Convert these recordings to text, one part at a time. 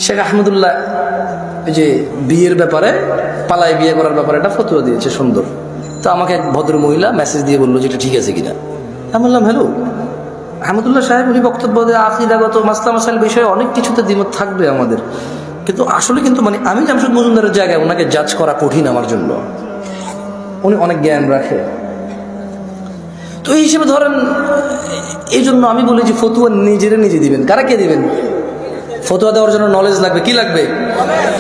শেখ আহমদুল্লাহ এই যে বিয়ের ব্যাপারে, পালায় বিয়ে করার ব্যাপারে একটা ফতোয়া দিয়েছে, সুন্দর। তো আমাকে এক ভদ্র মহিলা মেসেজ দিয়ে বললো যে এটা ঠিক আছে কিনা। আমি বললাম হ্যালো, আহমদুল্লাহ সাহেব উনি বক্তব্য দেয় আকিদাগত মাসলা মাসাইল বিষয়ে অনেক কিছুতে দ্বিমত থাকবে আমাদের, কিন্তু আসলে কিন্তু মানে আমি জামশেদ মজুমদারের জায়গায় ওনাকে জাজ করা কঠিন আমার জন্য, উনি অনেক জ্ঞান রাখে। তো এই হিসেবে ধরেন, এই জন্য আমি বলি যে ফতুয়া নিজেরা নিজে দিবেন। কারা কে দিবেন? ফতুয়া দেওয়ার জন্য নলেজ লাগবে। কি লাগবে?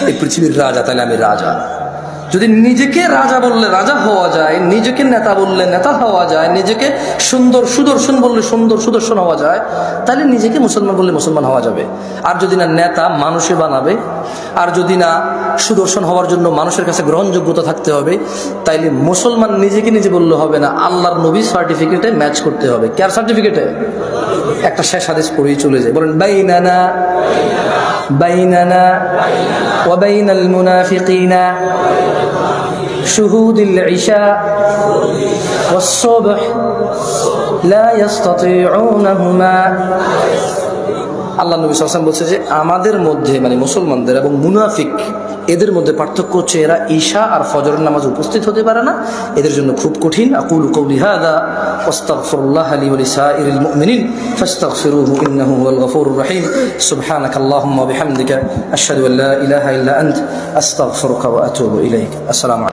এই পৃথিবীর রাজা, তাহলে আমি রাজা। যদি নিজেকে রাজা বললে রাজা হওয়া যায়, নিজেকে নেতা বললে নেতা হওয়া যায়, নিজেকে সুন্দর সুদর্শন বললে সুন্দর সুদর্শন হওয়া যায়, তাহলে নিজেকে মুসলমান বললে মুসলমান হওয়া যাবে। আর যদি না নেতা মানুষে বানাবে, আর যদি না সুদর্শন হওয়ার জন্য মানুষের কাছে গ্রহণযোগ্যতা থাকতে হবে, তাইলে মুসলমান নিজেকে নিজে বললে হবে না, আল্লাহর নবীর সার্টিফিকেটে ম্যাচ করতে হবে। কার সার্টিফিকেটে? একটা শেষ হাদিস পড়েই চলে যায়, বলেন বাইনানা বাইনানা ওয়া বাইনাল মুনাফিকিনা শুহুদুল ইশা ওয়াস সুবহ লা ইস্তাতিউনাহুমা। আল্লাহ নবী সাল্লাল্লাহু আলাইহি ওয়াসাল্লাম বলছে যে আমাদের মধ্যে মানে মুসলমানদের এবং মুনাফিক এদের মধ্যে পার্থক্য হচ্ছে এরা ঈশা আর ফজরের নামাজ উপস্থিত হতে পারে না, এদের জন্য খুব কঠিন। আকুলু কওলি হাযা ওয়াস্তাগফিরুল্লাহ লি ওয়া লিসাইরিল মুমিনিন ফাস্তাগফিরুহু ইন্নাহু হুয়াল গফুরুর রহিম। সুবহানাকাল্লাহুম্মা ওয়া বিহামদিকা আশহাদু আল্লা ইলাহা ইল্লা আনতা আস্তাগফিরুকা ওয়া আতুবু ইলাইক। আসসালামু আলাইকুম।